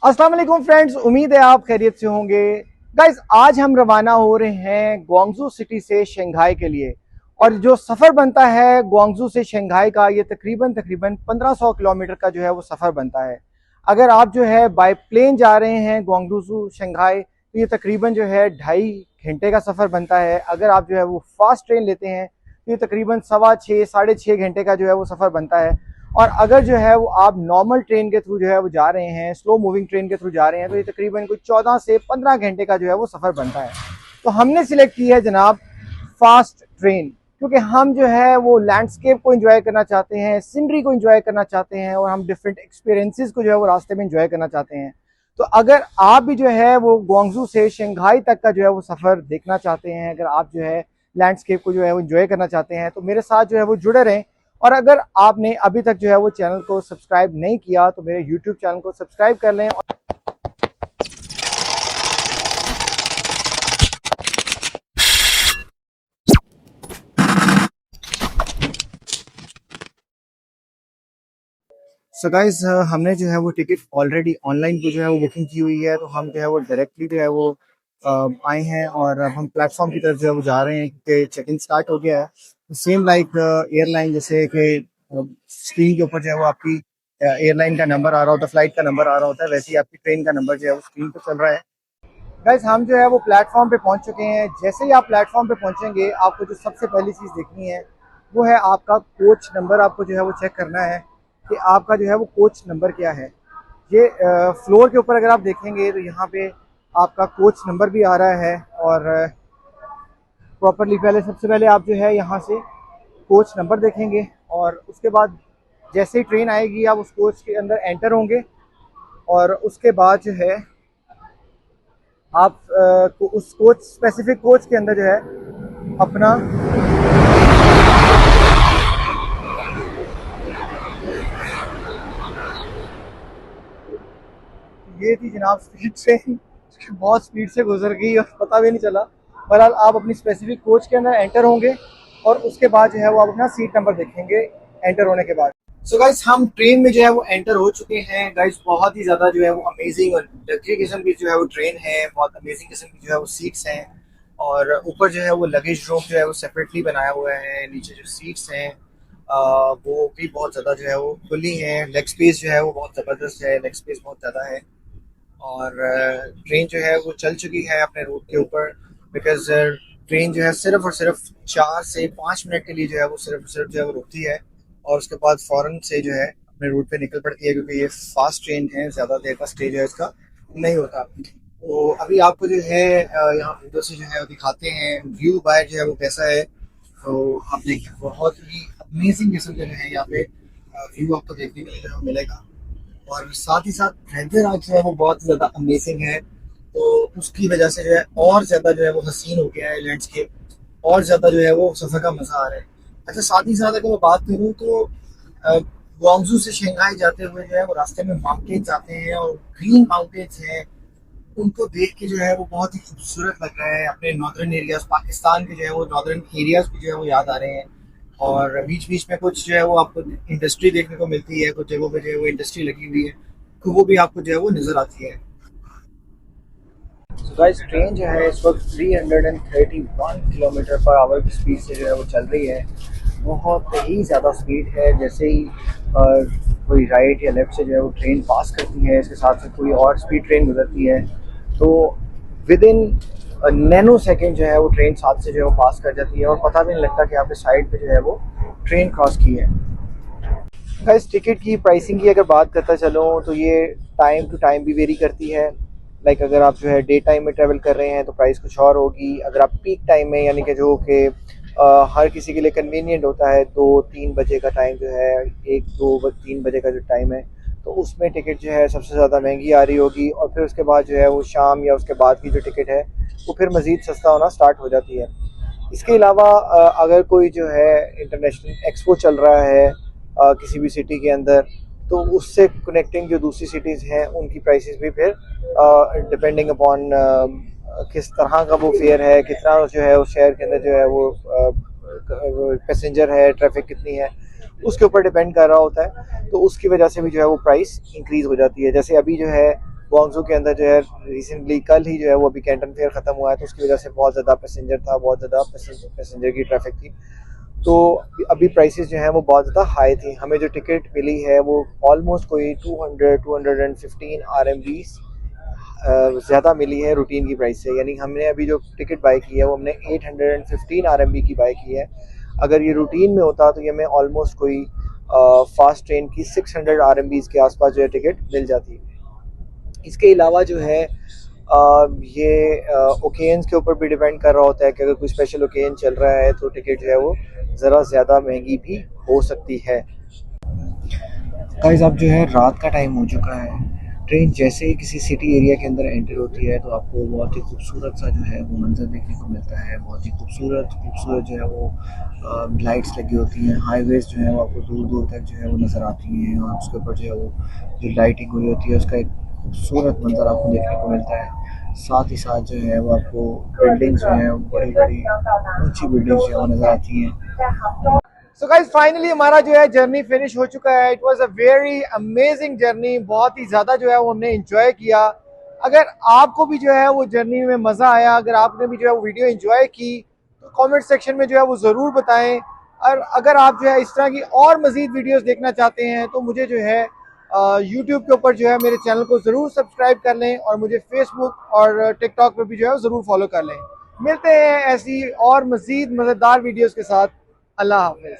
अस्सलाम वालेकुम फ्रेंड्स, उम्मीद है आप खैरियत से होंगे। गाइस, आज हम रवाना हो रहे हैं ग्वांगजू सिटी से शंघाई के लिए। और जो सफ़र बनता है ग्वांगजू से शंघाई का, ये तकरीबन 1500 किलोमीटर का जो है वो सफ़र बनता है। अगर आप जो है बाय प्लेन जा रहे हैं ग्वांगजू से शंघाई, तो ये तकरीबन जो है 2.5 घंटे का सफ़र बनता है। अगर आप जो है वो फास्ट ट्रेन लेते हैं तो ये तकरीबन 6.25 साढ़े 6 घंटे का जो है वो सफ़र बनता है। और अगर जो है वो आप नॉर्मल ट्रेन के थ्रू जो है वो जा रहे हैं, स्लो मूविंग ट्रेन के थ्रू जा रहे हैं, तो ये तकरीबन कोई 14 से 15 घंटे का जो है वो सफ़र बनता है। तो हमने सिलेक्ट की है जनाब फास्ट ट्रेन, क्योंकि हम जो है वो लैंडस्केप को एंजॉय करना चाहते हैं, सीनरी को एंजॉय करना चाहते हैं, और हम डिफरेंट एक्सपीरियंसेस को जो है वो रास्ते में एंजॉय करना चाहते हैं। तो अगर आप भी जो है वो ग्वांगजू से शंघाई तक का जो है वो सफ़र देखना चाहते हैं, अगर आप जो है लैंडस्केप को जो है वो एंजॉय करना चाहते हैं, तो मेरे साथ जो है वो जुड़े रहें। और अगर आपने अभी तक जो है वो चैनल को सब्सक्राइब नहीं किया तो मेरे यूट्यूब चैनल को सब्सक्राइब कर लें। सो गाइज, हमने जो है वो टिकट ऑलरेडी ऑनलाइन को जो है वो बुकिंग की हुई है, तो हम जो है वो डायरेक्टली जो है वो आए हैं और अब हम प्लेटफॉर्म की तरफ जो है वो जा रहे हैं, क्योंकि चेक इन स्टार्ट हो गया है। सेम लाइक एयरलाइन, जैसे कि स्क्रीन के ऊपर जो है वो आपकी एयरलाइन का नंबर आ रहा होता है, फ्लाइट का नंबर आ रहा होता है, वैसे ही आपकी ट्रेन का नंबर जो है वो स्क्रीन पर चल रहा है। गाइज, हम जो है वो प्लेटफॉर्म पे पहुंच चुके हैं। जैसे ही आप प्लेटफॉर्म पे पहुंचेंगे, आपको जो सबसे पहली चीज़ देखनी है वो है आपका कोच नंबर। आपको जो है वो चेक करना है कि आपका जो है वो कोच नंबर क्या है। ये फ्लोर के ऊपर अगर आप देखेंगे तो यहाँ पे आपका कोच नंबर भी आ रहा है। और प्रॉपरली पहले, सबसे पहले आप जो है यहाँ से कोच नंबर देखेंगे, और उसके बाद जैसे ही ट्रेन आएगी आप उस कोच के अंदर एंटर होंगे। और उसके बाद जो है आप उस कोच, स्पेसिफिक कोच के अंदर जो है अपना ये थी जनाब स्पीड ट्रेन, बहुत स्पीड से गुजर गई और पता भी नहीं चला। बहरहाल आप अपनी स्पेसिफिक कोच के अंदर एंटर होंगे और उसके बाद जो है वो आप अपना सीट नंबर देखेंगे एंटर होने के बाद। सो गाइस, हम ट्रेन में जो है वो एंटर हो चुके हैं। गाइस, बहुत ही ज़्यादा जो है वो अमेजिंग और लग्जरी किस्म की जो है वो ट्रेन है। बहुत अमेजिंग किस्म की जो है वो सीट्स हैं, और ऊपर जो है वो लगेज रूम जो है वो सेपरेटली बनाया हुआ है। नीचे जो सीट्स हैं वो भी बहुत ज़्यादा जो है वो खुली हैं। लेग स्पेस जो है वो बहुत ज़बरदस्त है, लेग स्पेस बहुत ज़्यादा है। और ट्रेन जो है वो चल चुकी है अपने रूट के ऊपर, बिकॉज ट्रेन जो है सिर्फ और सिर्फ 4 से 5 मिनट के लिए जो है वो सिर्फ जो है वो रुकती है, और उसके बाद फ़ौरन से जो है अपने रूट पे निकल पड़ती है, क्योंकि ये फास्ट ट्रेन है, ज़्यादा देर का स्टे जो है इसका नहीं होता। तो अभी आपको जो है यहाँ विंडो से जो है वो दिखाते हैं व्यू बाहर जो है वो कैसा है। तो आप देखिए, बहुत ही अमेजिंग किस्म के जो है यहाँ पे व्यू आपको देखने के लिए जो है मिलेगा। और साथ ही साथ वेदर आज जो है वो बहुत ज़्यादा अमेजिंग है, तो उसकी वजह से जो है और ज़्यादा जो है वो हसीन हो गया है लैंडस्केप, और ज़्यादा जो है वो सफ़र का मज़ा आ रहा है। अच्छा, साथ ही साथ अगर मैं बात करूँ तो ग्वांगजू से शंघाई जाते हुए जो है वो रास्ते में माउंटेन्स आते हैं, और ग्रीन माउंटेन्स हैं। उनको देख के जो है वो बहुत ही खूबसूरत लग रहा है। अपने नॉर्दर्न एरियाज, पाकिस्तान के जो है वो नॉर्दर्न एरियाज भी जो है वो याद आ रहे हैं। और बीच बीच में कुछ जो है वो आपको इंडस्ट्री देखने को मिलती है, कुछ जगहों पे जो है वो इंडस्ट्री लगी हुई है, तो वो भी आपको जो है वो नज़र आती है। तो गाइस, ट्रेन जो है इस वक्त 331 किलोमीटर पर आवर की स्पीड से जो है वो चल रही है। बहुत ही ज़्यादा स्पीड है। जैसे ही कोई राइट या लेफ्ट से जो है वो ट्रेन पास करती है, इसके साथ साथ कोई और स्पीड ट्रेन गुजरती है, तो विद इन नैनो सेकेंड जो है वो ट्रेन साथ से जो है वो पास कर जाती है, और पता भी नहीं लगता कि आपने साइड पे जो है वो ट्रेन क्रॉस की है। गाइस, टिकट की प्राइसिंग की अगर बात करता चलूँ तो ये टाइम टू टाइम भी वेरी करती है। लाइक अगर आप जो है डे टाइम में ट्रैवल कर रहे हैं तो प्राइस कुछ और होगी। अगर आप पीक टाइम में, यानी कि जो कि हर किसी के लिए कन्वीनियंट होता है, 2-3 बजे का टाइम जो है, 1-2-3 बजे का जो टाइम है, तो उसमें टिकट जो है सबसे ज़्यादा महंगी आ रही होगी। और फिर उसके बाद जो है वो शाम या उसके बाद की जो टिकट है वो फिर मज़ीद सस्ता होना स्टार्ट हो जाती है। इसके अलावा अगर कोई जो है इंटरनेशनल एक्सपो चल रहा है किसी भी सिटी के अंदर, तो उससे कनेक्टिंग जो दूसरी सिटीज़ हैं उनकी प्राइसेस भी फिर डिपेंडिंग अपॉन किस तरह का वो फेयर है, कितना जो है उस शहर के अंदर जो है वो पैसेंजर है, ट्रैफिक कितनी है, उसके ऊपर डिपेंड कर रहा होता है। तो उसकी वजह से भी जो है वो प्राइस इंक्रीज़ हो जाती है। जैसे अभी जो है ग्वांगझू के अंदर जो है रिसेंटली कल ही जो है वो अभी कैंटन फेयर ख़त्म हुआ है, तो उसकी वजह से बहुत ज़्यादा पैसेंजर था, बहुत ज़्यादा पैसेंजर की ट्रैफिक थी। तो अभी प्राइसेस जो हैं वो बहुत ज़्यादा हाई थी। हमें जो टिकट मिली है वो ऑलमोस्ट कोई 215 RMBs ज़्यादा मिली है रूटीन की प्राइस से। यानी हमने अभी जो टिकट बाई की है वो हमने 815 RMB की बाई की है। अगर ये रूटीन में होता तो ये हमें ऑलमोस्ट कोई फास्ट ट्रेन की 600 RMBs के आसपास जो है टिकट मिल जाती। इसके अलावा जो है ये ओकेजन्स के ऊपर भी डिपेंड कर रहा होता है कि अगर कोई स्पेशल ओकेजन चल रहा है तो टिकट जो है वो ज़रा ज़्यादा महंगी भी हो सकती है। गाइस अब जो है रात का टाइम हो चुका है। ट्रेन जैसे ही किसी सिटी एरिया के अंदर एंटर होती है तो आपको बहुत ही खूबसूरत सा जो है वो मंजर देखने को मिलता है। बहुत ही खूबसूरत जो है वो लाइट्स लगी होती हैं। हाईवेज जो है वो आपको दूर दूर तक जो है वो नज़र आती हैं और उसके ऊपर जो है वो जो लाइटिंग हुई होती है उसका एक खूबसूरत मंजर आपको देखने को मिलता है। साथ ही साथ जो है वो आपको बिल्डिंग्स जो हैं बड़ी बड़ी ऊंची बिल्डिंग्स जो है वो नज़र आती हैं। सो गाइस फाइनली हमारा जो है जर्नी फिनिश हो चुका है। It was a very amazing journey, बहुत ही ज़्यादा जो है वो हमने एंजॉय किया। अगर आपको भी जो है वो जर्नी में मज़ा आया, अगर आपने भी जो है वो वीडियो एंजॉय की तो कमेंट सेक्शन में जो है वो ज़रूर बताएं। और अगर आप जो है इस तरह की और मज़ीद वीडियोस देखना चाहते हैं तो मुझे जो है यूट्यूब के ऊपर जो है मेरे चैनल को ज़रूर सब्सक्राइब कर लें और मुझे फेसबुक और टिकटॉक पे भी जो है ज़रूर फॉलो कर लें। मिलते हैं ऐसी और मज़ीद मज़ेदार वीडियोज़ के साथ। अल्लाह हाफ़िज़।